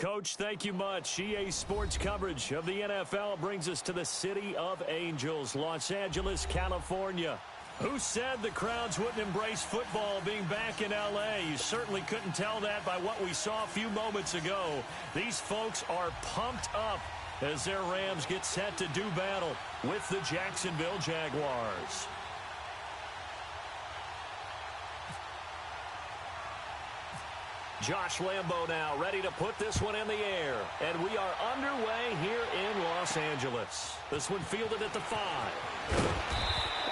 Coach, thank you much. EA Sports coverage of the NFL brings us to the City of Angels, Los Angeles, California. Who said the crowds wouldn't embrace football being back in L.A.? You certainly couldn't tell that by what we saw a few moments ago. These folks are pumped up as their Rams get set to do battle with the Jacksonville Jaguars. Josh Lambo now ready to put this one in the air. And we are underway here in Los Angeles. This one fielded at the 5.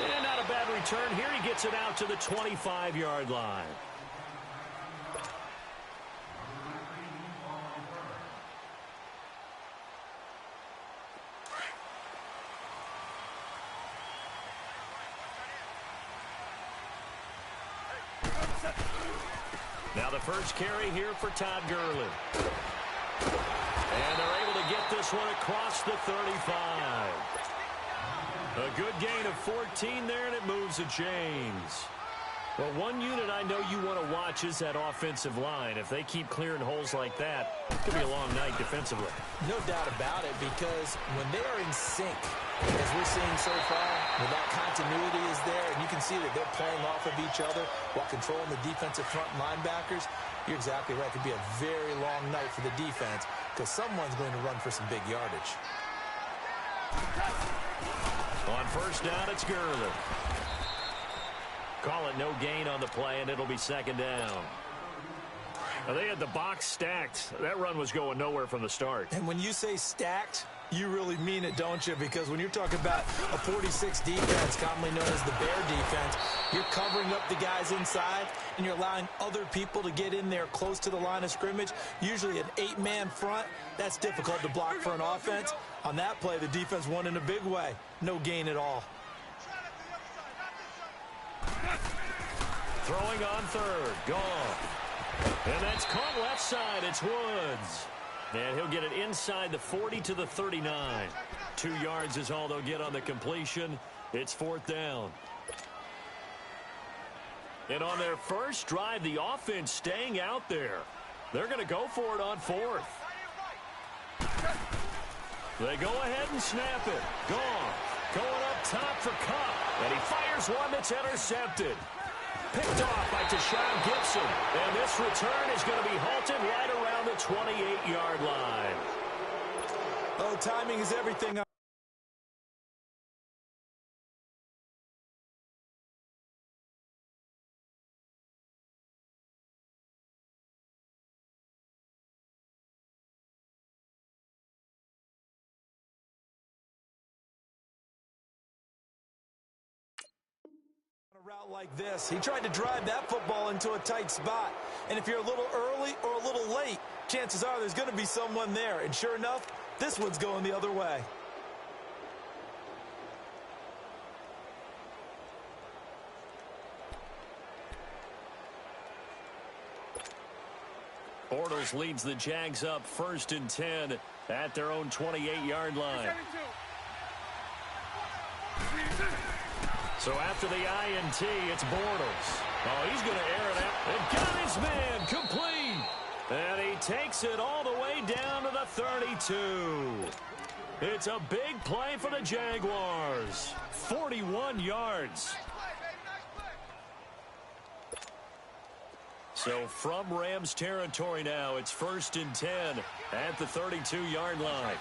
And not a bad return here. He gets it out to the 25-yard line. Now the first carry here for Todd Gurley. And they're able to get this one across the 35. A good gain of 14 there, and it moves the chains. Well, one unit I know you want to watch is that offensive line. If they keep clearing holes like that, it could be a long night defensively. No doubt about it, because when they are in sync, as we're seeing so far, when that continuity is there, and you can see that they're playing off of each other while controlling the defensive front linebackers, you're exactly right. It could be a very long night for the defense because someone's going to run for some big yardage. On first down, it's Gurley. Call it no gain on the play, and it'll be second down. Now, they had the box stacked. That run was going nowhere from the start. And when you say stacked, you really mean it, don't you? Because when you're talking about a 46 defense, commonly known as the Bear defense, you're covering up the guys inside, and you're allowing other people to get in there close to the line of scrimmage. Usually an 8-man front. That's difficult to block for an offense. On that play, the defense won in a big way. No gain at all. Throwing on third. Gone. And that's caught left side. It's Woods. And he'll get it inside the 40 to the 39. 2 yards is all they'll get on the completion. It's fourth down. And on their first drive, the offense staying out there. They're going to go for it on fourth. They go ahead and snap it. Gone. Going up top for Cup. And he fires one that's intercepted. Picked off by Tashawn Gibson. And this return is going to be halted right around the 28-yard line. Oh, timing is everything. Route like this, he tried to drive that football into a tight spot, and if you're a little early or a little late, chances are there's going to be someone there, and sure enough, this one's going the other way. Bortles leads the Jags up 1st and 10 at their own 28-yard line. So after the INT, it's Bortles. Oh, he's going to air it out. And got his man complete. And he takes it all the way down to the 32. It's a big play for the Jaguars. 41 yards. So from Rams territory now, it's 1st and 10 at the 32-yard line.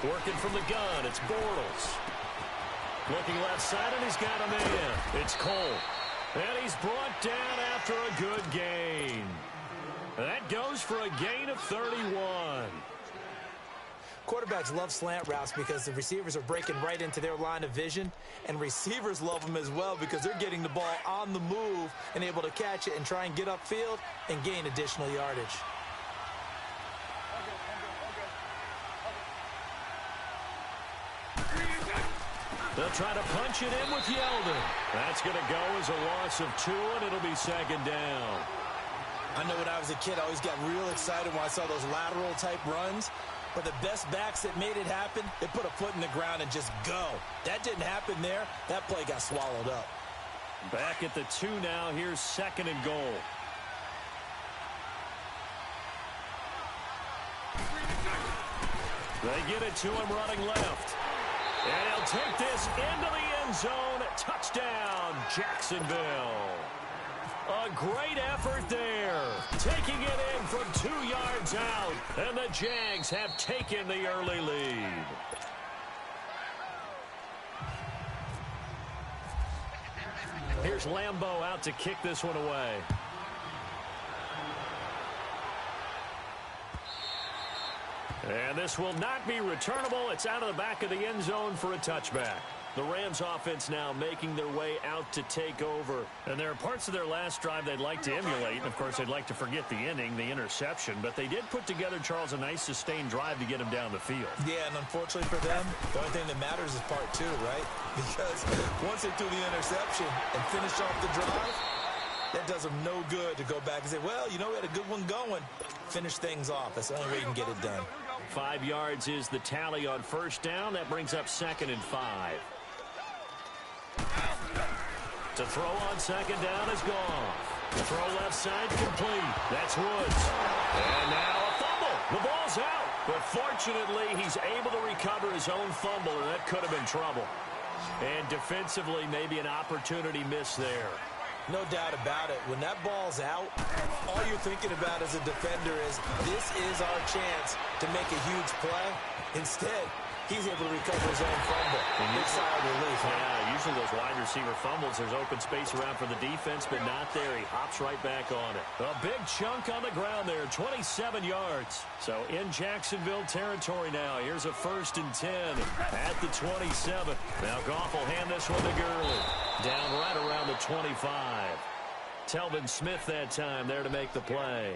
Working from the gun, it's Bortles. Looking left side, and he's got a man. It's Cole. And he's brought down after a good gain. That goes for a gain of 31. Quarterbacks love slant routes because the receivers are breaking right into their line of vision, and receivers love them as well because they're getting the ball on the move and able to catch it and try and get upfield and gain additional yardage. They'll try to punch it in with Yeldon. That's going to go as a loss of 2, and it'll be second down. I know when I was a kid, I always got real excited when I saw those lateral-type runs. But the best backs that made it happen, they put a foot in the ground and just go. That didn't happen there. That play got swallowed up. Back at the 2 now. Here's 2nd and goal. They get it to him running left. And he'll take this into the end zone. Touchdown, Jacksonville. A great effort there. Taking it in from 2 yards out. And the Jags have taken the early lead. Here's Lambeau out to kick this one away. And this will not be returnable. It's out of the back of the end zone for a touchback. The Rams offense now making their way out to take over. And there are parts of their last drive they'd like to emulate. And, of course, they'd like to forget the inning, the interception. But they did put together, Charles, a nice sustained drive to get him down the field. Yeah, and unfortunately for them, the only thing that matters is part 2, right? Because once they threw the interception and finished off the drive, that does them no good to go back and say, well, you know, we had a good one going. Finish things off. That's the only way you can get it done. 5 yards is the tally on first down. That brings up 2nd and 5. To throw on 2nd down is Goff. Throw left side complete. That's Woods. And now a fumble. The ball's out. But fortunately, he's able to recover his own fumble, and that could have been trouble. And defensively, maybe an opportunity missed there. No doubt about it. When that ball's out, all you're thinking about as a defender is, this is our chance to make a huge play. Instead, he's able to recover his own fumble. Big sigh of relief. Yeah, usually those wide receiver fumbles, there's open space around for the defense, but not there. He hops right back on it. A big chunk on the ground there, 27 yards. So in Jacksonville territory now. Here's a 1st and 10 at the 27. Now Goff will hand this one to Gurley. Down right around the 25. Telvin Smith that time there to make the play.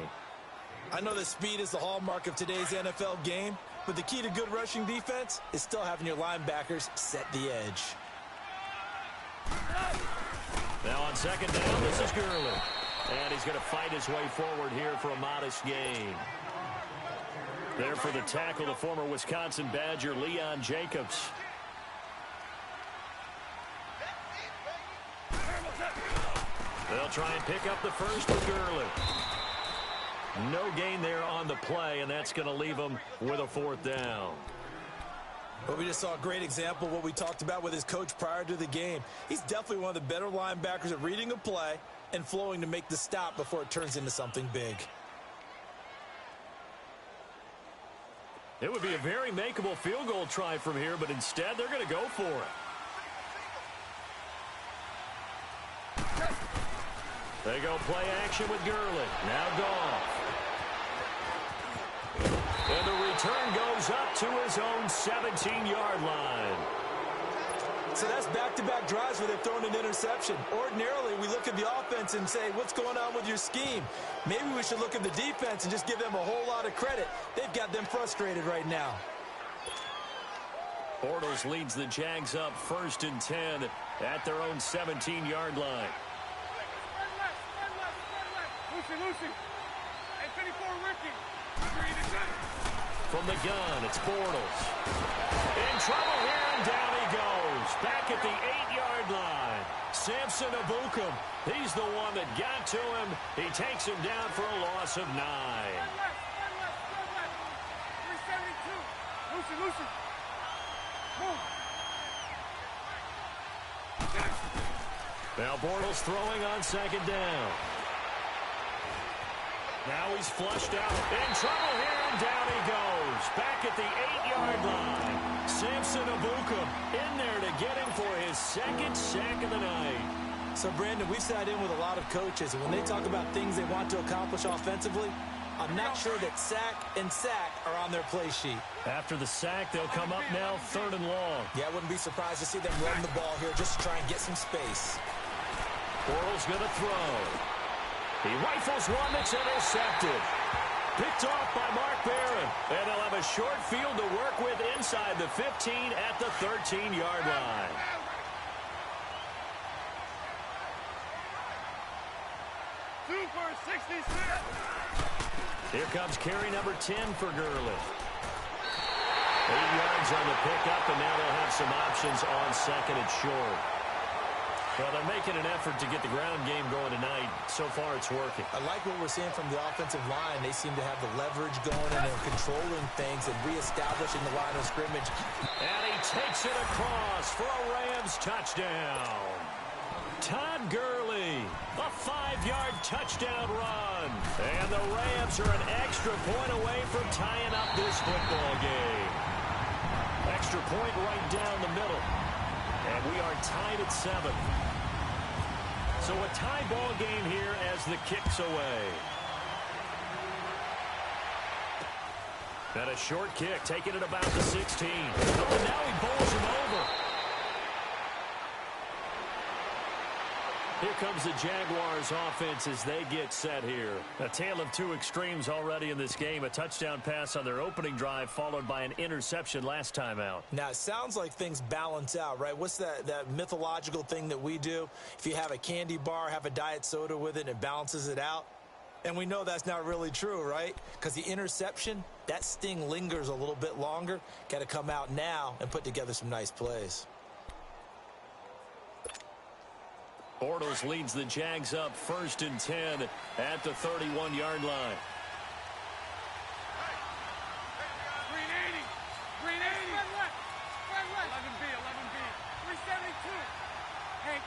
I know that speed is the hallmark of today's NFL game, but the key to good rushing defense is still having your linebackers set the edge. Now on 2nd down, this is Gurley. And he's going to fight his way forward here for a modest gain. There for the tackle, the former Wisconsin Badger, Leon Jacobs. They'll try and pick up the first with Gurley. No gain there on the play, and that's going to leave them with a 4th down. But we just saw a great example of what we talked about with his coach prior to the game. He's definitely one of the better linebackers at reading a play and flowing to make the stop before it turns into something big. It would be a very makeable field goal try from here, but instead they're going to go for it. They go play action with Gurley. Now Goff. And the return goes up to his own 17-yard line. So that's back-to-back drives where they've thrown an interception. Ordinarily, we look at the offense and say, what's going on with your scheme? Maybe we should look at the defense and just give them a whole lot of credit. They've got them frustrated right now. Bortles leads the Jags up 1st and 10 at their own 17-yard line. Lucy. Hey, 54, Ricky. From the gun, it's Bortles. In trouble here, and down he goes. Back at the 8-yard line. Samson Ebukam, he's the one that got to him. He takes him down for a loss of 9. 372. Lucy. Move. Now Bortles throwing on 2nd down. Now he's flushed out. In trouble here, and down he goes. Back at the 8-yard line. Samson Ebukam in there to get him for his 2nd sack of the night. So, Brandon, we've sat in with a lot of coaches, and when they talk about things they want to accomplish offensively, I'm not sure that sack and sack are on their play sheet. After the sack, they'll come up now 3rd and long. Yeah, I wouldn't be surprised to see them run the ball here just to try and get some space. Bortles going to throw. He rifles one that's intercepted. Picked off by Mark Barron. And they'll have a short field to work with inside the 15 at the 13-yard line. Super 66. Here comes carry number 10 for Gurley. 8 yards on the pickup, and now they'll have some options on 2nd and short. Well, they're making an effort to get the ground game going tonight. So far, it's working. I like what we're seeing from the offensive line. They seem to have the leverage going, and they're controlling things and reestablishing the line of scrimmage. And he takes it across for a Rams touchdown. Todd Gurley, a 5-yard touchdown run. And the Rams are an extra point away from tying up this football game. Extra point right down the middle. And we are tied at 7. So a tie ball game here as the kick's away. And a short kick, taking it about the 16. Oh, now he bowls him over. Here comes the Jaguars offense as they get set here. A tale of two extremes already in this game. A touchdown pass on their opening drive followed by an interception last time out. Now, it sounds like things balance out, right? What's that mythological thing that we do? If you have a candy bar, have a diet soda with it, and it balances it out. And we know that's not really true, right? Because the interception, that sting lingers a little bit longer. Got to come out now and put together some nice plays. Bortles leads the Jags up 1st and 10 at the 31-yard line. Green 80. Green 80. Spread left. Spread left. 11B. 11B. 372. Hey.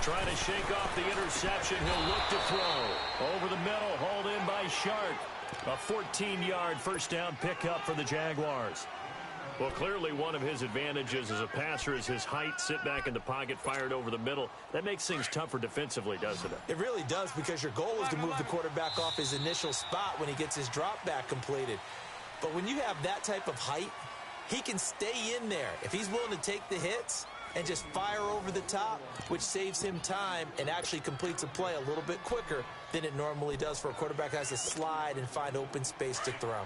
Trying to shake off the interception. He'll look to throw. Over the middle, hauled in by Sharp. A 14-yard first down pickup for the Jaguars. Well, clearly one of his advantages as a passer is his height, sit back in the pocket, fired over the middle. That makes things tougher defensively, doesn't it? It really does, because your goal is to move the quarterback off his initial spot when he gets his drop back completed. But when you have that type of height, he can stay in there. If he's willing to take the hits and just fire over the top, which saves him time and actually completes a play a little bit quicker than it normally does for a quarterback that has to slide and find open space to throw.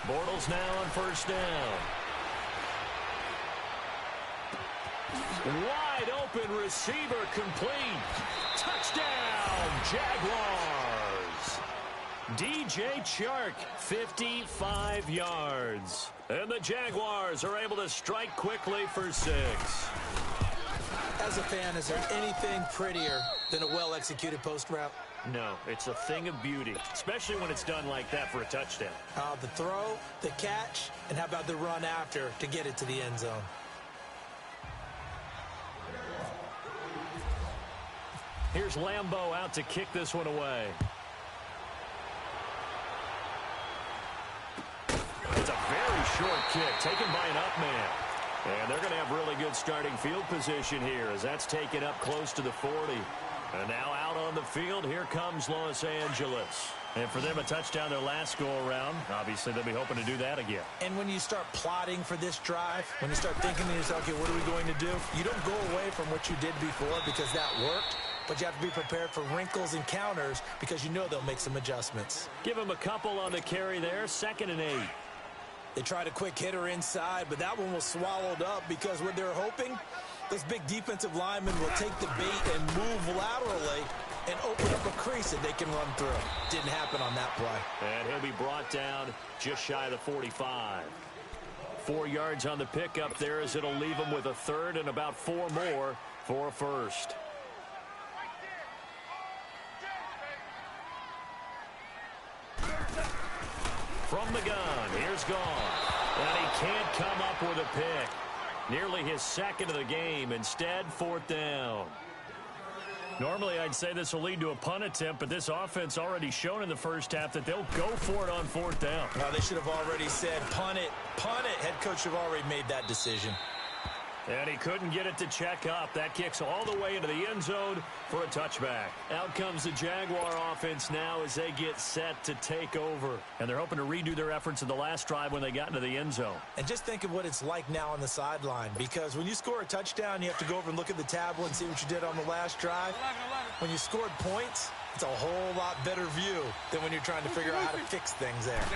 Bortles now on first down. Wide open receiver complete. Touchdown, Jaguars. DJ Chark, 55 yards. And the Jaguars are able to strike quickly for 6. As a fan, is there anything prettier than a well-executed post route? No, it's a thing of beauty, especially when it's done like that for a touchdown. The throw, the catch, and how about the run after to get it to the end zone? Here's Lambeau out to kick this one away. It's a very short kick taken by an up man. And they're going to have really good starting field position here as that's taken up close to the 40. And now out on the field, here comes Los Angeles. And for them, a touchdown their last go-around. Obviously, they'll be hoping to do that again. And when you start plotting for this drive, when you start thinking to yourself, okay, what are we going to do? You don't go away from what you did before because that worked, but you have to be prepared for wrinkles and counters because you know they'll make some adjustments. Give them a couple on the carry there, 2nd and 8. They tried a quick hitter inside, but that one was swallowed up because what they're hoping, this big defensive lineman will take the bait and move laterally and open up a crease that they can run through. Didn't happen on that play. And he'll be brought down just shy of the 45. 4 yards on the pickup there as it'll leave him with a 3rd and about 4 more for a 1st. From the gun, here's Gone. And he can't come up with a pick. Nearly his 2nd of the game. Instead, 4th down. Normally, I'd say this will lead to a punt attempt, but this offense already shown in the first half that they'll go for it on 4th down. Well, they should have already said, punt it, punt it. Head coach should have already made that decision. And he couldn't get it to check up. That kicks all the way into the end zone for a touchback. Out comes the Jaguar offense now as they get set to take over. And they're hoping to redo their efforts in the last drive when they got into the end zone. And just think of what it's like now on the sideline, because when you score a touchdown, you have to go over and look at the tablet and see what you did on the last drive. 11. When you scored points, it's a whole lot better view than when you're trying to figure out how to fix things there.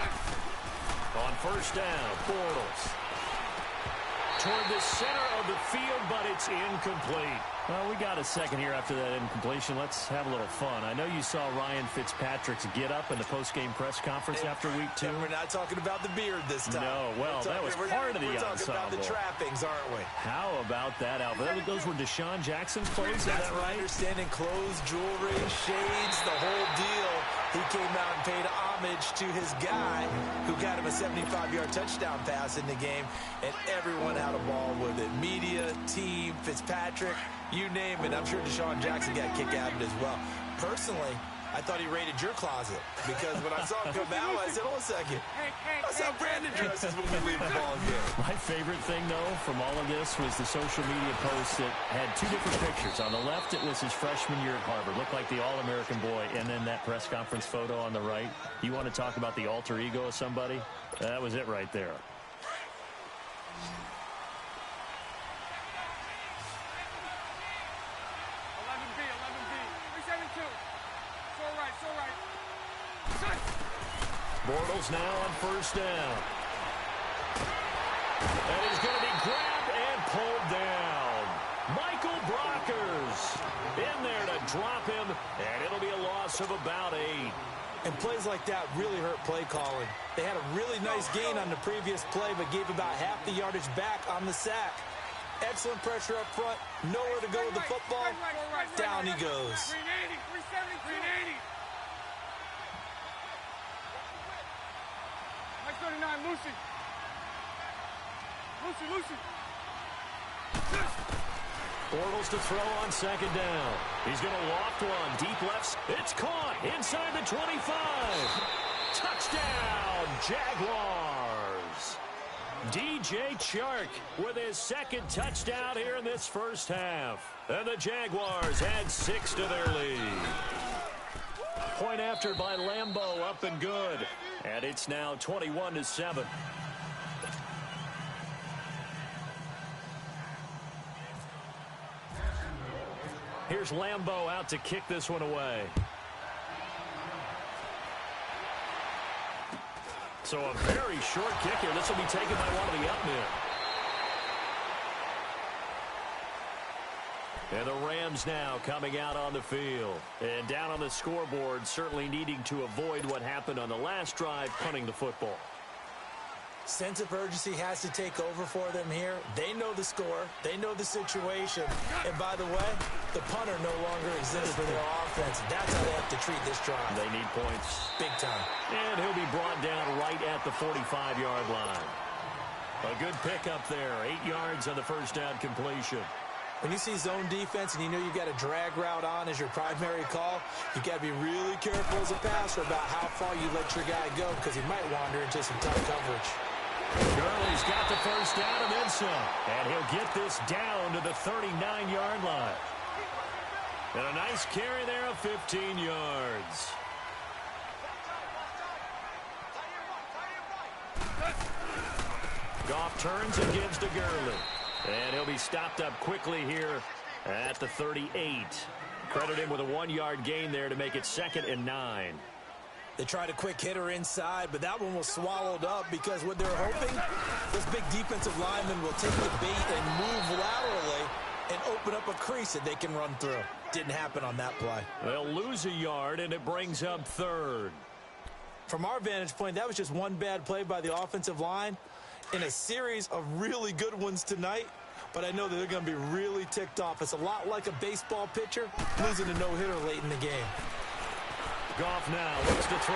On first down, Bortles toward the center of the field, but it's incomplete. Well, we got a second here after that incompletion. Let's have a little fun. I know you saw Ryan Fitzpatrick's get-up in the post-game press conference after week 2. And we're not talking about the beard this time. No, well, that was part of the ensemble. We're talking about the trappings, aren't we? How about that outfit? Those were Deshaun Jackson's clothes, is that right? Understanding clothes, jewelry, shades, the whole deal. He came out and paid homage to his guy who got him a 75-yard touchdown pass in the game, and everyone had a ball with it. Media, team, Fitzpatrick, you name it. I'm sure Deshaun Jackson got a kick out of it as well. Personally, I thought he raided your closet because when I saw him come out, I said, hold a second. That's how Brandon dresses when we leave the ball game. My favorite thing, though, from all of this was the social media post that had 2 different pictures. On the left, it was his freshman year at Harvard. Looked like the All-American boy. And then that press conference photo on the right. You want to talk about the alter ego of somebody? That was it right there. Bortles now on first down. And he's going to be grabbed and pulled down. Michael Brockers in there to drop him, and it'll be a loss of about 8. And plays like that really hurt play calling. They had a really nice gain on the previous play, but gave about half the yardage back on the sack. Excellent pressure up front. Nowhere to go with the football. Down he goes. 380, 370, 380. 39, Lucy. Lucy. Bortles to throw on second down. He's going to loft one. Deep left. It's caught inside the 25. Touchdown, Jaguars. DJ Chark with his second touchdown here in this first half. And the Jaguars add 6 to their lead. Point after by Lambeau, up and good. And it's now 21-7. Here's Lambeau out to kick this one away. So a very short kick here. This will be taken by one of the up men. And the Rams now coming out on the field. And down on the scoreboard, certainly needing to avoid what happened on the last drive, punting the football. Sense of urgency has to take over for them here. They know the score. They know the situation. And by the way, the punter no longer exists for their offense. That's how they have to treat this drive. They need points. Big time. And he'll be brought down right at the 45-yard line. A good pickup there. 8 yards on the first down completion. When you see zone defense and you know you've got a drag route on as your primary call, you've got to be really careful as a passer about how far you let your guy go because he might wander into some tough coverage. Gurley's got the first down and then some. And he'll get this down to the 39-yard line. And a nice carry there of 15 yards. Goff turns and gives to Gurley. And he'll be stopped up quickly here at the 38. Credit him with a 1-yard gain there to make it 2nd and 9. They tried a quick hitter inside, but that one was swallowed up because what they're hoping, this big defensive lineman will take the bait and move laterally and open up a crease that they can run through. Didn't happen on that play. They'll lose a yard, and it brings up 3rd. From our vantage point, that was just one bad play by the offensive line in a series of really good ones tonight, but I know that they're going to be really ticked off. It's a lot like a baseball pitcher losing a no-hitter late in the game. Goff now looks to throw.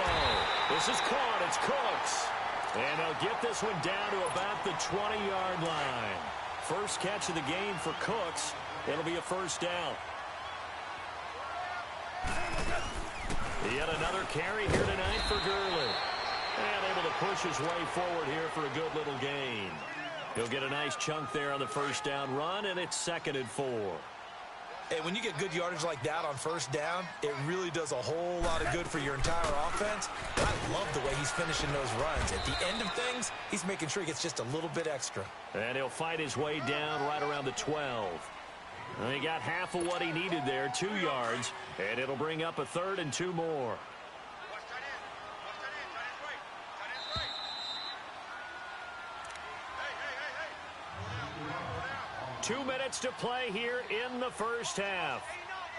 This is caught. It's Cooks. And they'll get this one down to about the 20-yard line. First catch of the game for Cooks. It'll be a first down. Yet another carry here tonight for Gurley. And able to push his way forward here for a good little gain. He'll get a nice chunk there on the first down run, and it's 2nd and 4. And when you get good yardage like that on first down, it really does a whole lot of good for your entire offense. I love the way he's finishing those runs. At the end of things, he's making sure he gets just a little bit extra. And he'll fight his way down right around the 12. And he got half of what he needed there, 2 yards, and it'll bring up a 3rd and 2 more. 2 minutes to play here in the first half.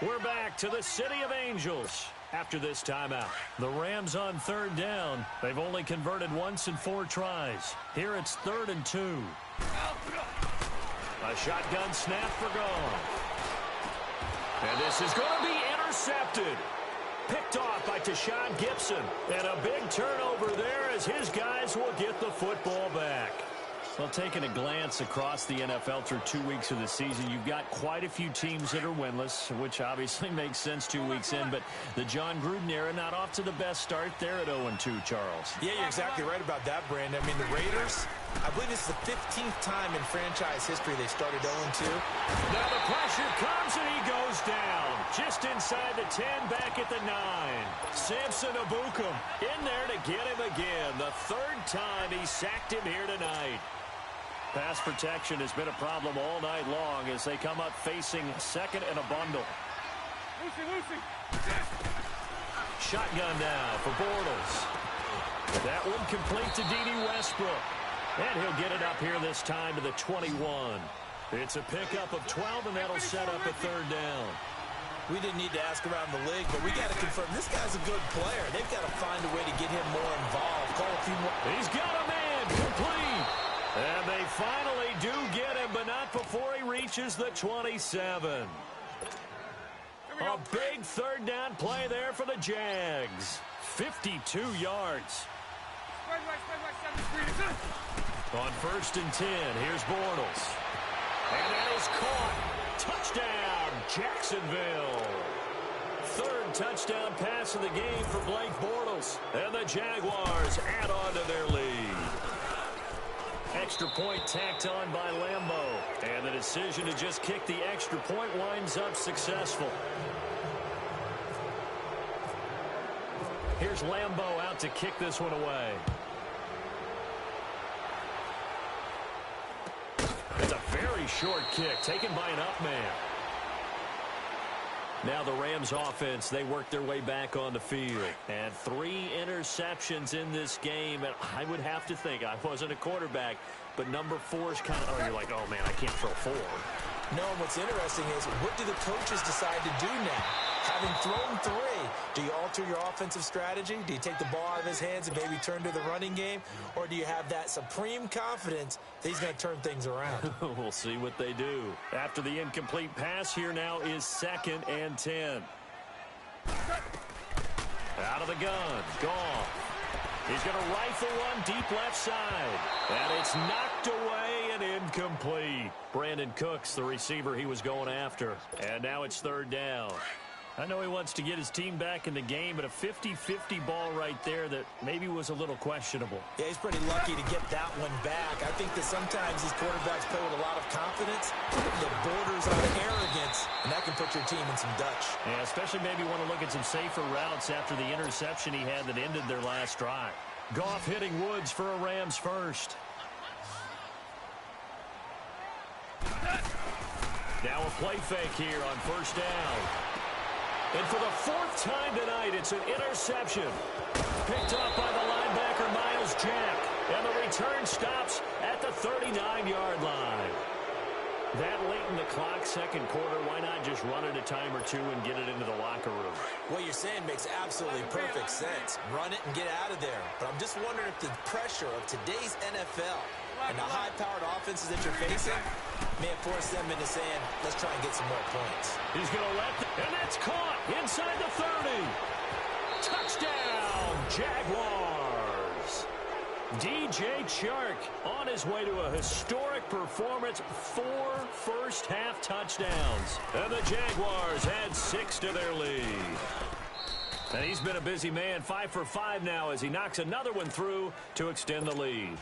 We're back to the City of Angels after this timeout. The Rams on third down. They've only converted once in 4 tries. Here it's 3rd and 2. A shotgun snap for gone. And this is going to be intercepted. Picked off by Tashawn Gibson. And a big turnover there as his guys will get the football back. Well, taking a glance across the NFL through 2 weeks of the season, you've got quite a few teams that are winless, which obviously makes sense 2 weeks in. But the John Gruden era not off to the best start. They're at 0-2, Charles. Yeah, you're exactly right about that, Brandon. I mean, the Raiders, I believe this is the 15th time in franchise history they started 0-2. Now the pressure comes and he goes down. Just inside the 10, back at the 9. Samson Abukum in there to get him again. The 3rd time he sacked him here tonight. Pass protection has been a problem all night long as they come up facing 2nd and a bundle. Lucy. Shotgun now for Bortles. That one complete to D.D. Westbrook. And he'll get it up here this time to the 21. It's a pickup of 12, and that'll set up a 3rd down. We didn't need to ask around the league, but we got to confirm this guy's a good player. They've got to find a way to get him more involved. Call a few more. He's got a man complete. And they finally do get him, but not before he reaches the 27. A big 3rd down play there for the Jags. 52 yards. Spread right, 7 screen. On 1st and 10, here's Bortles. And that is caught. Touchdown, Jacksonville. 3rd touchdown pass of the game for Blake Bortles. And the Jaguars add on to their lead. Extra point tacked on by Lambo. And the decision to just kick the extra point winds up successful. Here's Lambo out to kick this one away. It's a very short kick taken by an up man. Now the Rams offense, they work their way back on the field. And 3 interceptions in this game. And I would have to think, I wasn't a quarterback, but number 4 is kind of, you're like, oh, man, I can't throw 4. No, and what's interesting is, what do the coaches decide to do now? Having thrown 3, do you alter your offensive strategy? Do you take the ball out of his hands and maybe turn to the running game? Or do you have that supreme confidence that he's going to turn things around? We'll see what they do. After the incomplete pass, here now is 2nd and 10. Out of the gun. Gone. He's going to rifle one deep left side. And it's knocked away and incomplete. Brandon Cooks, the receiver he was going after. And now it's 3rd down. I know he wants to get his team back in the game, but a 50-50 ball right there that maybe was a little questionable. Yeah, he's pretty lucky to get that one back. I think that sometimes these quarterbacks play with a lot of confidence that borders on arrogance, and that can put your team in some Dutch. Yeah, especially maybe want to look at some safer routes after the interception he had that ended their last drive. Goff hitting Woods for a Rams first. Now a play fake here on 1st down. And for the 4th time tonight, it's an interception. Picked up by the linebacker, Miles Jack. And the return stops at the 39-yard line. That late in the clock, 2nd quarter, why not just run it a time or 2 and get it into the locker room? What you're saying makes absolutely perfect sense. Run it and get out of there. But I'm just wondering if the pressure of today's NFL and the high-powered offenses that you're facing may have forced them into saying, let's try and get some more points. He's going to and that's caught inside the 30. Touchdown, Jaguars. DJ Chark on his way to a historic performance, 4 first-half touchdowns. And the Jaguars add 6 to their lead. And he's been a busy man, 5 for 5 now as he knocks another one through to extend the lead.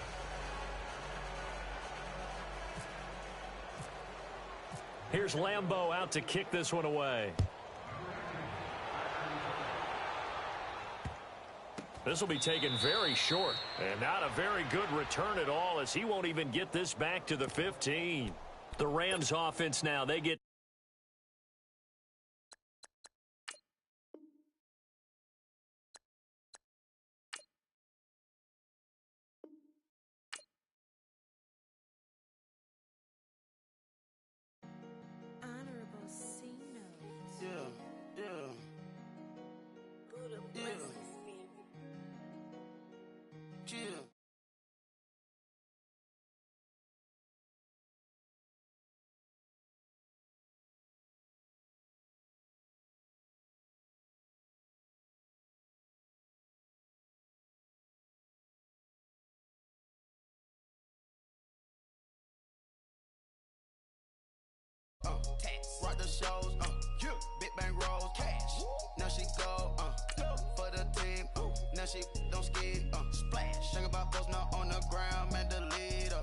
Here's Lambo out to kick this one away. This will be taken very short, and not a very good return at all as he won't even get this back to the 15. The Rams offense now, they get rock the shows, big bang rolls, cash. Now she go, for the team, now she don't skid, splash. Think about post now on the ground, man, the leader.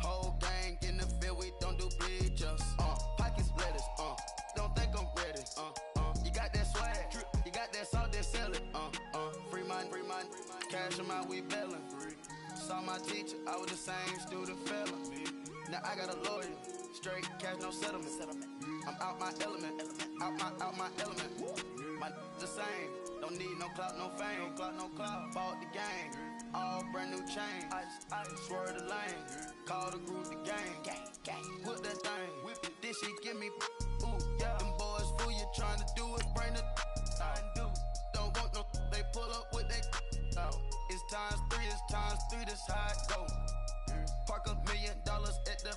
Whole gang in the field, we don't do bleachers, pockets lettuce, don't think I'm ready, you got that swag, you got that salt, then sell it, free mind, cash them out, we bailin'. Saw my teacher, I was the same student fella. Now I got a lawyer, straight cash, no settlement. I'm out my element, out my element. My the same, don't need no clout, no fame. Bought the game, all brand new chain. I swerve the lane, call the group the gang. Whip that thing, then she give me, ooh, yeah. Them boys fool you trying to do it, bring the don't want no, they pull up with they It's times three, this how it go. Park $1 million at the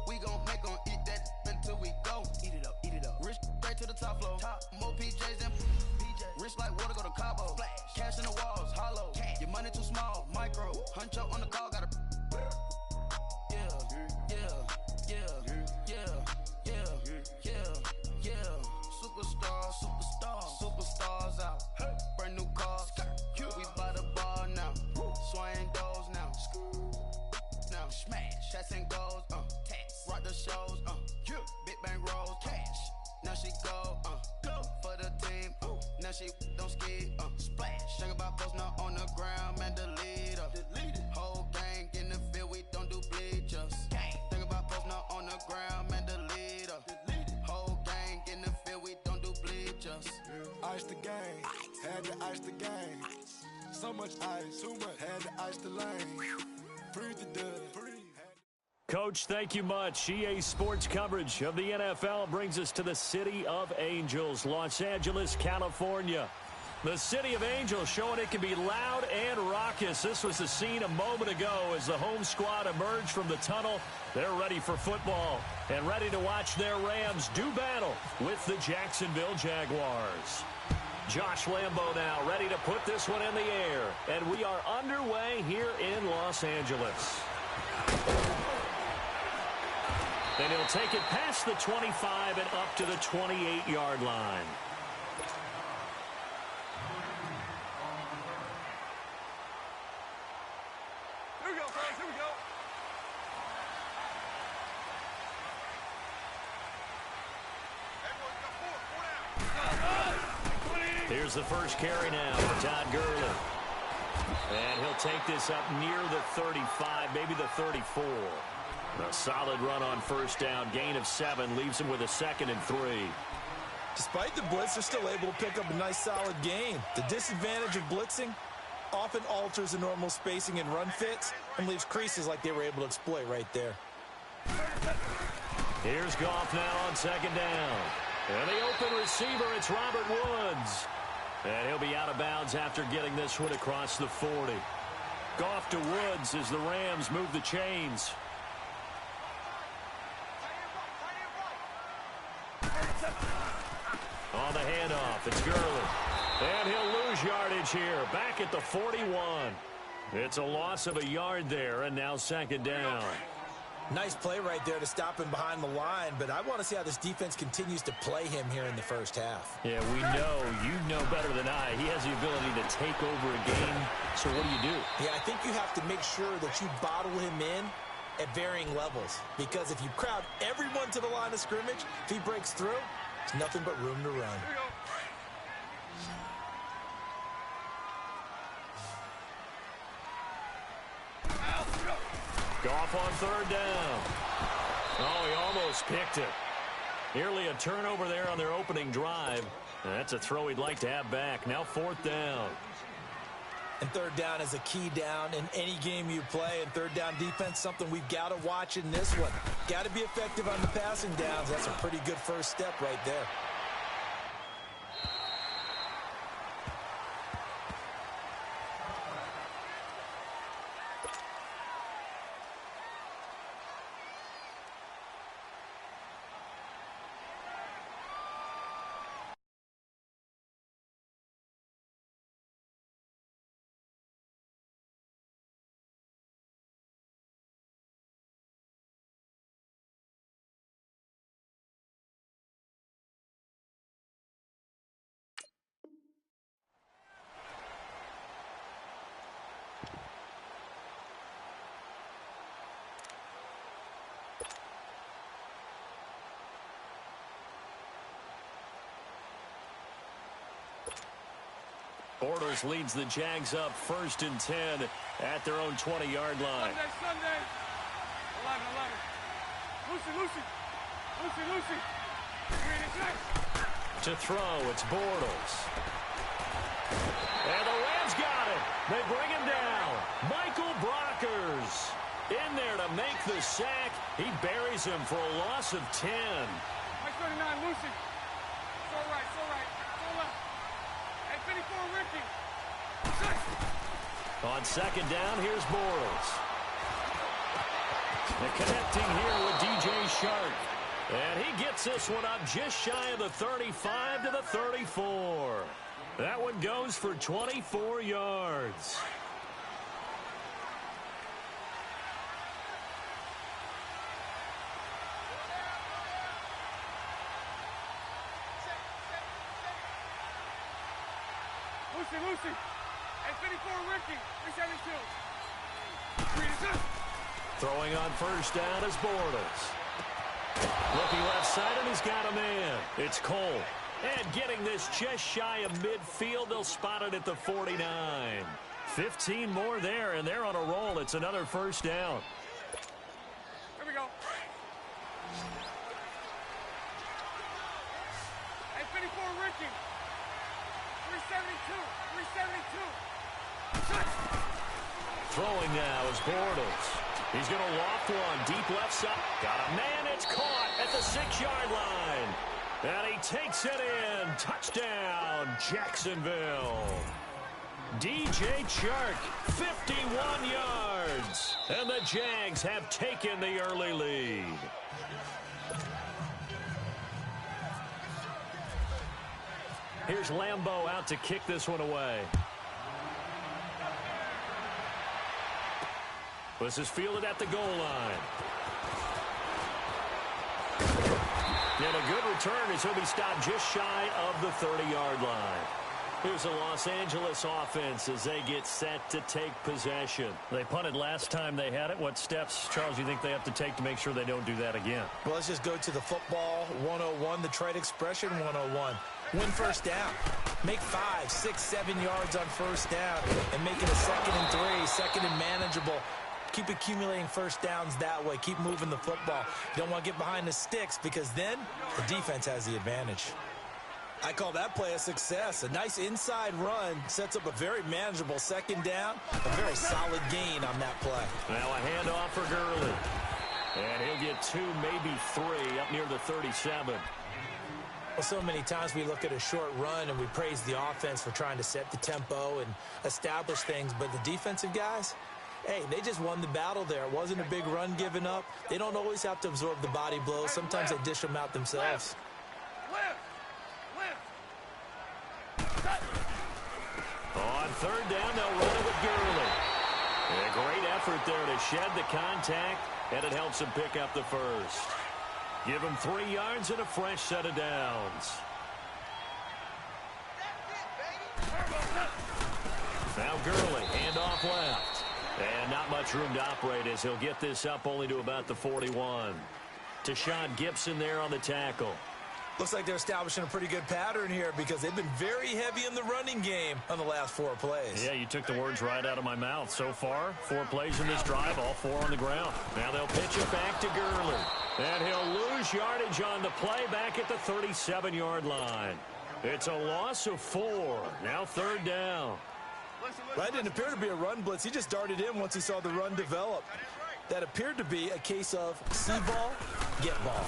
we gon' make 'em eat that until we go. Eat it up. Rich straight to the top floor. More PJs than rich like water, go to Cabo. Cash in the walls, hollow. Your money too small, micro. Huncho on the call, gotta Superstars out. Brand new cars. We by the ball now. Swing doors now. Smash. Shots and goals. Rock the shows. Big bang rolls. Cash. Now she go. For the team. Now she don't skid. Splash. Think about post now on the ground, man, the leader. Whole gang in the field, we don't do bleachers. Think about post now on the ground, man, the leader. Whole gang in the field, we don't do bleachers. Ice the game, had to ice the game. So much ice, too much, had to ice the lane. Free the dud, free. Coach, thank you much. EA Sports coverage of the NFL brings us to the city of Angels, Los Angeles, California. The city of Angels showing it can be loud and raucous. This was the scene a moment ago as the home squad emerged from the tunnel. They're ready for football and ready to watch their Rams do battle with the Jacksonville Jaguars. Josh Lambo now ready to put this one in the air. And we are underway here in Los Angeles. And he'll take it past the 25 and up to the 28-yard line. Here we go, fellas. Here we go. Everyone got four down. Here's the first carry now for Todd Gurley. And he'll take this up near the 35, maybe the 34. A solid run on first down, gain of 7, leaves him with a 2nd and 3. Despite the blitz, they're still able to pick up a nice solid gain. The disadvantage of blitzing often alters the normal spacing and run fits and leaves creases like they were able to exploit right there. Here's Goff now on 2nd down. And the open receiver, it's Robert Woods. And he'll be out of bounds after getting this one across the 40. Goff to Woods as the Rams move the chains. On the handoff, it's Gurley. And he'll lose yardage here, back at the 41. It's a loss of a yard there, and now 2nd down. Nice play right there to stop him behind the line, but I want to see how this defense continues to play him here in the first half. Yeah, we know, you know better than I, he has the ability to take over a game. So what do? Yeah, I think you have to make sure that you bottle him in at varying levels, because if you crowd everyone to the line of scrimmage, if he breaks through, it's nothing but room to run. Here we go. Goff on 3rd down. Oh, he almost picked it. Nearly a turnover there on their opening drive. That's a throw he'd like to have back. Now 4th down. And 3rd down is a key down in any game you play. And 3rd down defense, something we've got to watch in this one. Got to be effective on the passing downs. That's a pretty good first step right there. Bortles leads the Jags up 1st and 10 at their own 20-yard line. Sunday. 11. Lucy. To throw, it's Bortles. And the Rams got it. They bring him down. Michael Brockers in there to make the sack. He buries him for a loss of 10. Mike 39, Lucy. So right. So left. At 54, Ricky. On 2nd down, here's Bortles. They're connecting here with DJ Shark. And he gets this one up just shy of the 35 to the 34. That one goes for 24 yards. Lucy. At 54, Ricky. 372. Throwing on 1st down is Bortles. Looking left side, and he's got a man. It's Cole. And getting this just shy of midfield, they'll spot it at the 49. 15 more there, and they're on a roll. It's another 1st down. Here we go. At 54, Ricky. 372. Throwing now is Bortles. He's going to loft one deep left side. Got a man. It's caught at the 6-yard line. And he takes it in. Touchdown, Jacksonville. DJ Chark, 51 yards. And the Jags have taken the early lead. Here's Lambeau out to kick this one away. This is fielded at the goal line. And a good return as he'll be stopped just shy of the 30-yard line. Here's the Los Angeles offense as they get set to take possession. They punted last time they had it. What steps, Charles, do you think they have to take to make sure they don't do that again? Well, let's just go to the football 101, the trade expression 101. Win 1st down. Make 5, 6, 7 yards on 1st down and make it a 2nd and 3, 2nd and manageable. Keep accumulating 1st downs that way. Keep moving the football. You don't want to get behind the sticks because then the defense has the advantage. I call that play a success. A nice inside run sets up a very manageable 2nd down. A very solid gain on that play. Now a handoff for Gurley. And he'll get 2, maybe 3 up near the 37. Well, so many times we look at a short run and we praise the offense for trying to set the tempo and establish things. But the defensive guys, hey, they just won the battle there. It wasn't a big run given up. They don't always have to absorb the body blows. Sometimes they dish them out themselves. On 3rd down, they'll run it with Gurley. A great effort there to shed the contact, and it helps him pick up the 1st. Give him 3 yards and a fresh set of downs. Now Gurley, handoff left. And not much room to operate as he'll get this up only to about the 41. Tashawn Gibson there on the tackle. Looks like they're establishing a pretty good pattern here because they've been very heavy in the running game on the last 4 plays. Yeah, you took the words right out of my mouth. So far, 4 plays in this drive, all 4 on the ground. Now they'll pitch it back to Gurley. And he'll lose yardage on the play back at the 37-yard line. It's a loss of 4. Now 3rd down. That didn't appear to be a run blitz. He just darted in once he saw the run develop. That appeared to be a case of see ball, get ball.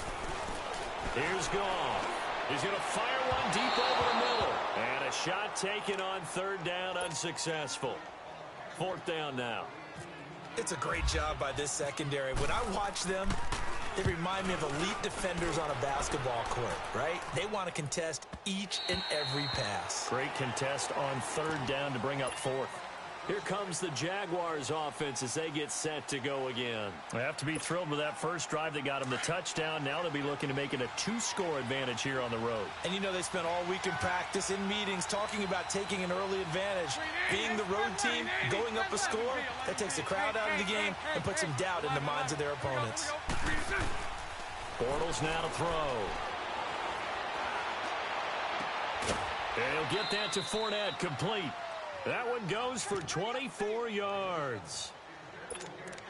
Here's Goff. He's going to fire one deep over the middle. And a shot taken on 3rd down, unsuccessful. 4th down now. It's a great job by this secondary. When I watch them, they remind me of elite defenders on a basketball court, right? They want to contest each and every pass. Great contest on 3rd down to bring up 4th. Here comes the Jaguars offense as they get set to go again. They have to be thrilled with that first drive that got them the touchdown. Now they'll be looking to make it a 2-score advantage here on the road. And you know they spent all week in practice, in meetings, talking about taking an early advantage. Being the road team, going up a score, that takes the crowd out of the game and puts some doubt in the minds of their opponents. Bortles now to throw. And he'll get that to Fournette, complete. That one goes for 24 yards.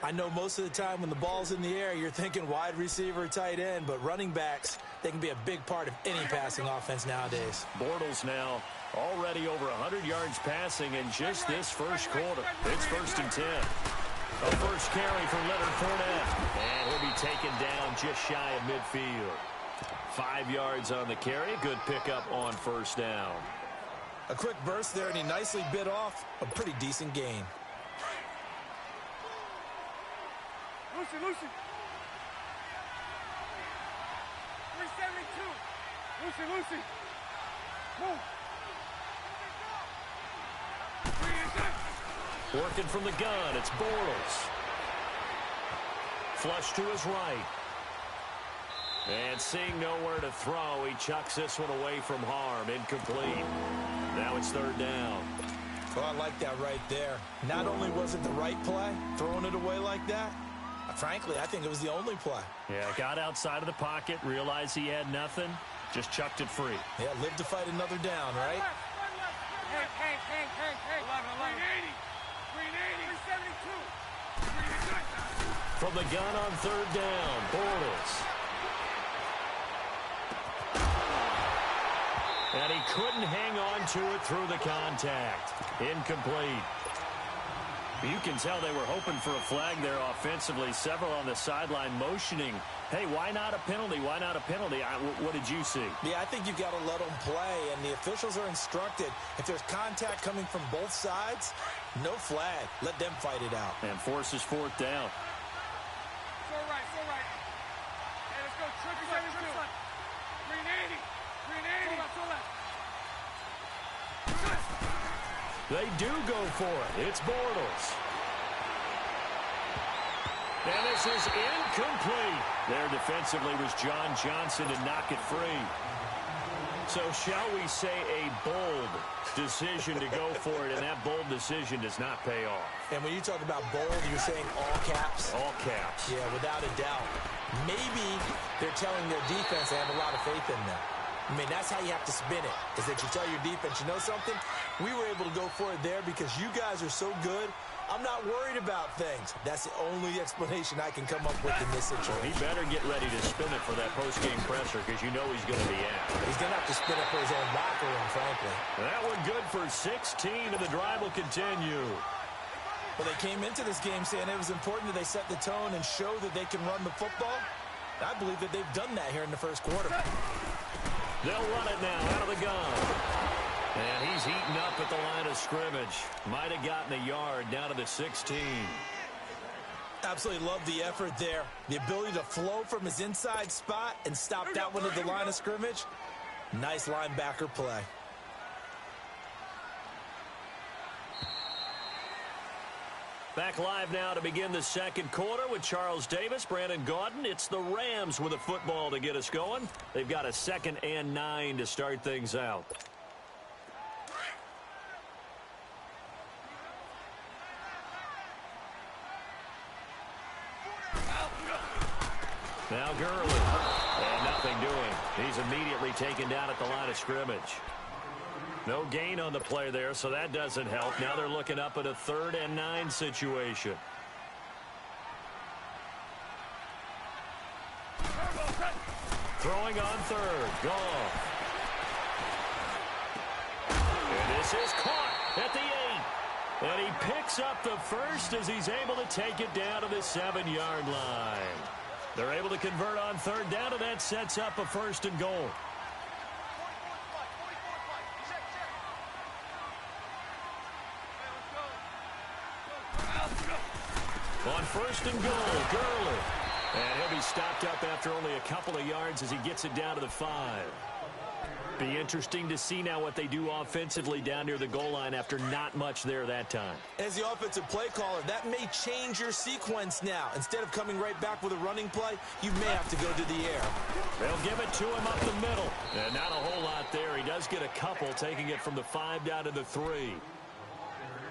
I know most of the time when the ball's in the air, you're thinking wide receiver, tight end, but running backs, they can be a big part of any passing offense nowadays. Bortles now already over 100 yards passing in just this first quarter. It's 1st and 10. A first carry for Leonard Fournette. And he'll be taken down just shy of midfield. 5 yards on the carry. Good pickup on first down. A quick burst there, and he nicely bit off a pretty decent gain. Lucy. 372. Lucy. Move. Working from the gun, it's Bortles. Flush to his right. And seeing nowhere to throw, he chucks this one away from harm. Incomplete. Now it's 3rd down. Oh, I like that right there. Not only was it the right play, throwing it away like that, frankly, I think it was the only play. Yeah, got outside of the pocket, realized he had nothing, just chucked it free. Yeah, live to fight another down, right? Hey. 11. 372. From the gun on 3rd down, Bortles. And he couldn't hang on to it through the contact. Incomplete. You can tell they were hoping for a flag there offensively. Several on the sideline motioning, hey, why not a penalty? Why not a penalty? What did you see? Yeah, I think you've got to let them play, and the officials are instructed. If there's contact coming from both sides, no flag. Let them fight it out. And forces 4th down. So right. Hey, let's go. Triple 380. They do go for it. It's Bortles. And this is incomplete. There defensively was John Johnson to knock it free. So shall we say a bold decision to go for it, and that bold decision does not pay off. And when you talk about bold, you're saying all caps? All caps. Yeah, without a doubt. Maybe they're telling their defense they have a lot of faith in them. I mean, that's how you have to spin it, is that you tell your defense, you know something? We were able to go for it there because you guys are so good. I'm not worried about things. That's the only explanation I can come up with in this situation. He better get ready to spin it for that post-game presser because you know he's going to be out. He's going to have to spin it for his own locker room, frankly. That one good for 16, and the drive will continue. Well, they came into this game saying it was important that they set the tone and show that they can run the football. I believe that they've done that here in the first quarter. They'll run it now out of the gun. And he's eaten up at the line of scrimmage. Might have gotten a yard down to the 16. Absolutely love the effort there. The ability to flow from his inside spot and stop that one at the line of scrimmage. Nice linebacker play. Back live now to begin the second quarter with Charles Davis, Brandon Gaudin. It's the Rams with a football to get us going. They've got a 2nd and 9 to start things out. Now Gurley. And nothing doing. He's immediately taken down at the line of scrimmage. No gain on the play there, so that doesn't help. Now they're looking up at a 3rd and 9 situation. Throwing on 3rd. Gone. And this is caught at the 8. And he picks up the first as he's able to take it down to the 7-yard line. They're able to convert on 3rd down, and that sets up a 1st and goal. On 1st and goal, Gurley. And he'll be stopped up after only a couple of yards as he gets it down to the 5. Be interesting to see now what they do offensively down near the goal line after not much there that time. As the offensive play caller, that may change your sequence now. Instead of coming right back with a running play, you may have to go to the air. They'll give it to him up the middle. And not a whole lot there. He does get a couple, taking it from the 5 down to the 3.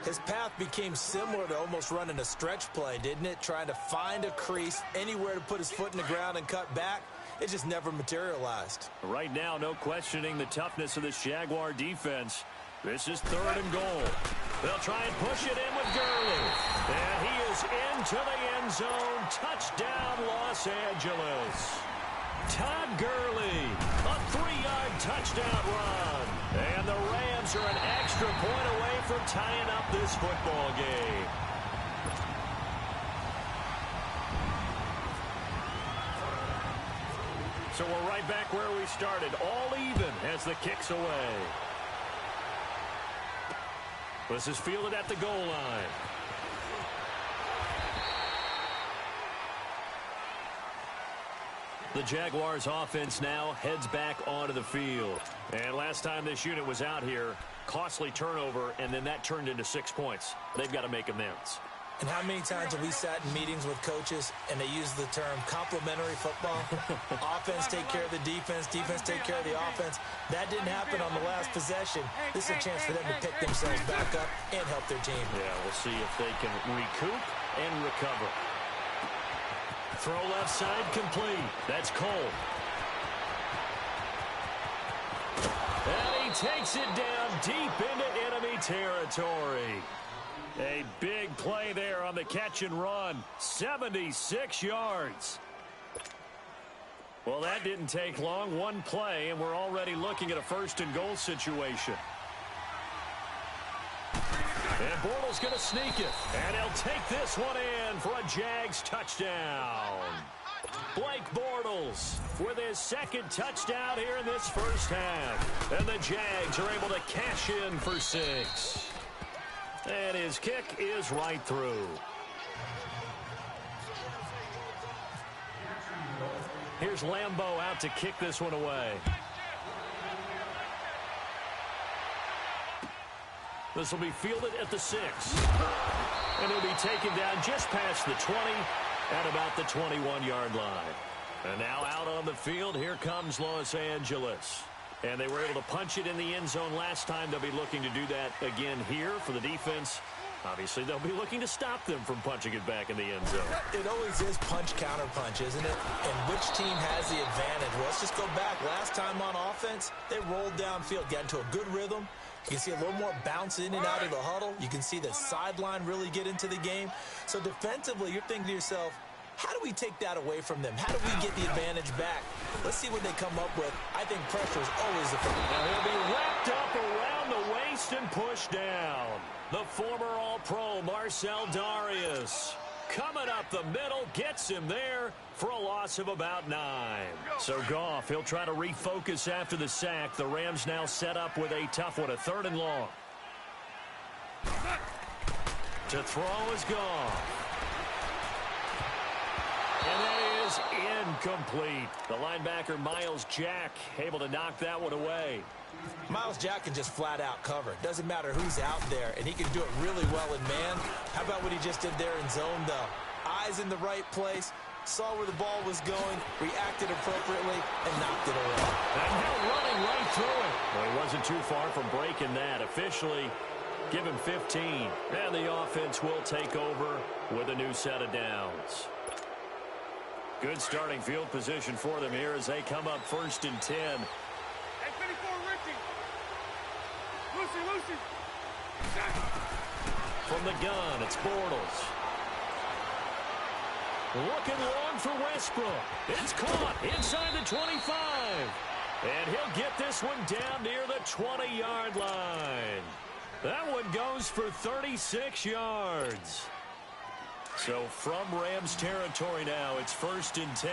His path became similar to almost running a stretch play, didn't it? Trying to find a crease, anywhere to put his foot in the ground and cut back. It just never materialized. Right now, no questioning the toughness of this Jaguar defense. This is 3rd and goal. They'll try and push it in with Gurley. And he is into the end zone. Touchdown, Los Angeles. Todd Gurley, a 3-yard touchdown run. And the Rams are an extra point away from tying up this football game. So we're right back where we started, all even as the kick's away. This is fielded at the goal line. The Jaguars offense now heads back onto the field. And last time this unit was out here, costly turnover, and then that turned into 6 points. They've got to make amends. And how many times have we sat in meetings with coaches and they use the term complementary football? Offense take care of the defense, defense take care of the offense. That didn't happen on the last possession. This is a chance for them to pick themselves back up and help their team. Yeah, we'll see if they can recoup and recover. Throw left side complete. That's Cole. And he takes it down deep into enemy territory. A big play there on the catch and run. 76 yards. Well, that didn't take long. One play, and we're already looking at a 1st and goal situation. And Bortles going to sneak it. And he'll take this one in for a Jags touchdown. Blake Bortles with his 2nd touchdown here in this first half. And the Jags are able to cash in for 6. And his kick is right through. Here's Lambeau out to kick this one away. This will be fielded at the 6. And he'll be taken down just past the 20 at about the 21-yard line. And now out on the field, here comes Los Angeles. And they were able to punch it in the end zone last time. They'll be looking to do that again here for the defense. Obviously, they'll be looking to stop them from punching it back in the end zone. It always is punch-counter-punch, isn't it? And which team has the advantage? Well, let's just go back. Last time on offense, they rolled downfield, got into a good rhythm. You can see a little more bounce in and out of the huddle. You can see the sideline really get into the game. So defensively, you're thinking to yourself, how do we take that away from them? How do we get the advantage back? Let's see what they come up with. I think pressure is always the first. Now he'll be wrapped up around the waist and pushed down. The former All-Pro Marcel Darius coming up the middle, gets him there for a loss of about 9. So Goff, he'll try to refocus after the sack. The Rams now set up with a tough one, a 3rd and long. To throw is Goff. And that is incomplete. The linebacker, Miles Jack, able to knock that one away. Miles Jack can just flat out cover. Doesn't matter who's out there, and he can do it really well in man. How about what he just did there in zone, though? Eyes in the right place, saw where the ball was going, reacted appropriately, and knocked it away. And now running right through it. Well, he wasn't too far from breaking that. Officially, give him 15. And the offense will take over with a new set of downs. Good starting field position for them here as they come up 1st and 10. Hey, 54, Richie. Lucy. From the gun, it's Bortles. Looking long for Westbrook. It's caught inside the 25. And he'll get this one down near the 20-yard line. That one goes for 36 yards. So from Rams territory now, it's 1st and 10,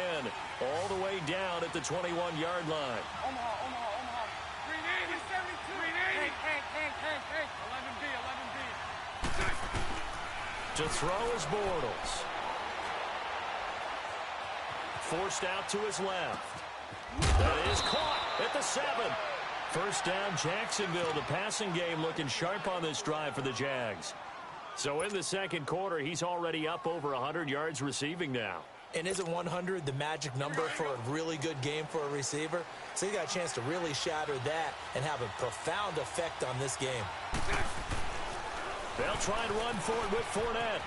all the way down at the 21-yard line. Omaha. 380, 72. 380. Hey. 11B. To throw is Bortles. Forced out to his left. That is caught at the 7. 1st down, Jacksonville. The passing game looking sharp on this drive for the Jags. So in the 2nd quarter, he's already up over 100 yards receiving now. And isn't 100 the magic number for a really good game for a receiver? So he got a chance to really shatter that and have a profound effect on this game. They'll try and run for it with Fournette.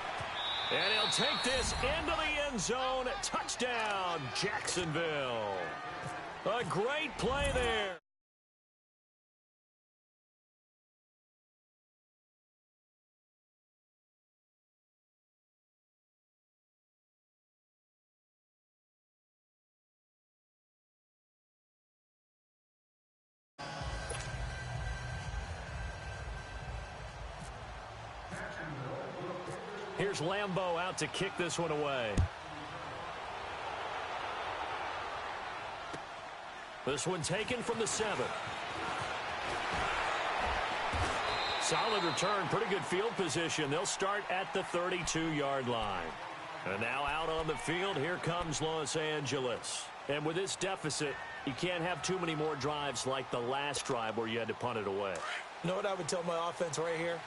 And he'll take this into the end zone. Touchdown, Jacksonville. A great play there. here's Lambeau out to kick this one away. This one taken from the 7. Solid return, pretty good field position. They'll start at the 32-yard line. And now out on the field, here comes Los Angeles. And with this deficit, you can't have too many more drives like the last drive where you had to punt it away. You know what I would tell my offense right here?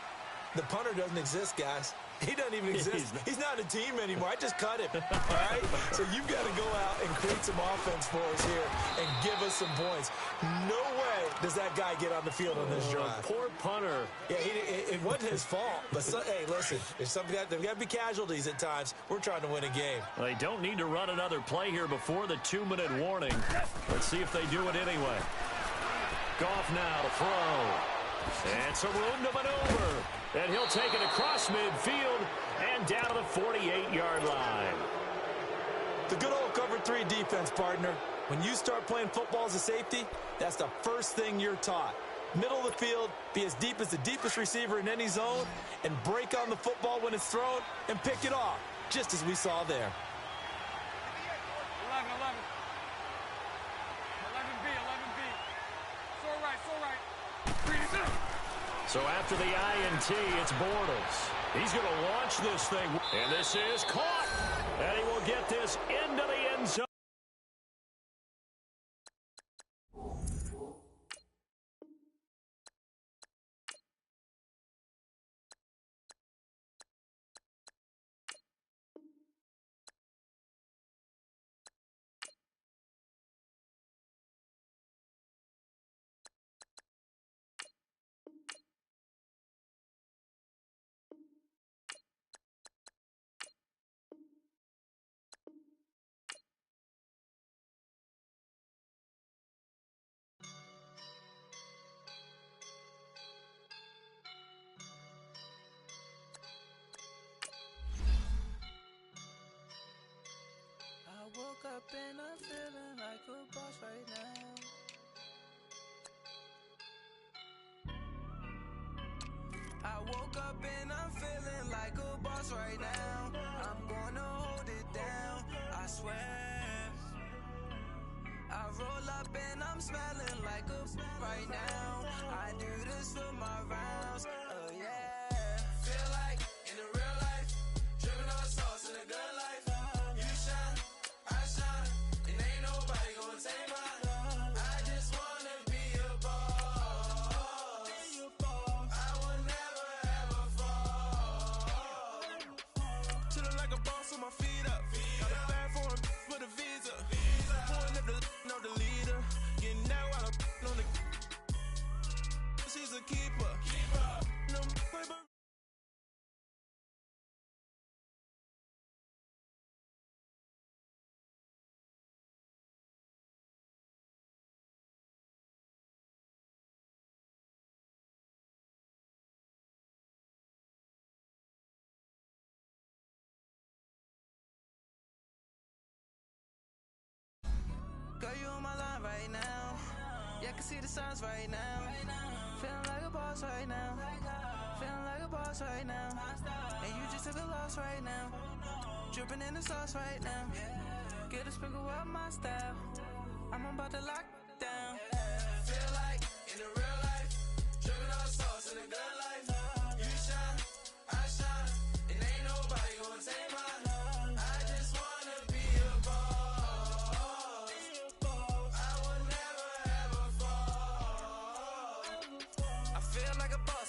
The punter doesn't exist, guys. He doesn't even exist. He's not a team anymore. I just cut him, all right? So you've got to go out and create some offense for us here and give us some points. No way does that guy get on the field on this drive. Poor punter. Yeah, it wasn't his fault. But, hey, listen, there's got to be casualties at times. We're trying to win a game. They don't need to run another play here before the 2-minute warning. Let's see if they do it anyway. Goff now to throw. And some room to maneuver. And he'll take it across midfield and down to the 48-yard line. The good old cover 3 defense, partner. When you start playing football as a safety, that's the first thing you're taught. Middle of the field, be as deep as the deepest receiver in any zone, and break on the football when it's thrown and pick it off, just as we saw there. 11, 11. 11B, 11B. So right. So after the INT, it's Bortles. He's going to launch this thing. And this is caught. And he will get this into the end zone. I woke up and I'm feeling like a boss right now. I woke up and I'm feeling like a boss right now. I'm gonna hold it down, I swear. I roll up and I'm smelling like a right now. I do this for my rounds, oh yeah. Feel like in the real life, dripping on sauce in a good life. You shine, I shine, and ain't nobody gonna take mine. I just wanna be a boss. I will never ever fall. Chillin' like a boss with my feet up. Got a bag for him with a visa. Pulling up the leader. Getting that while I'm on the. She's a keeper. No paper. Girl, you on my line right now. Yeah, I can see the signs right now. Feeling like a boss right now. Feeling like a boss right now. And you just took a loss right now. Dripping in the sauce right now. Get a sprinkle up my style. I'm about to lock down. Feel like in the real life, dripping on sauce in a good life. You shine, I shine, and ain't nobody gonna take mine. I just wanna be a boss. I will never ever fall. I feel like a boss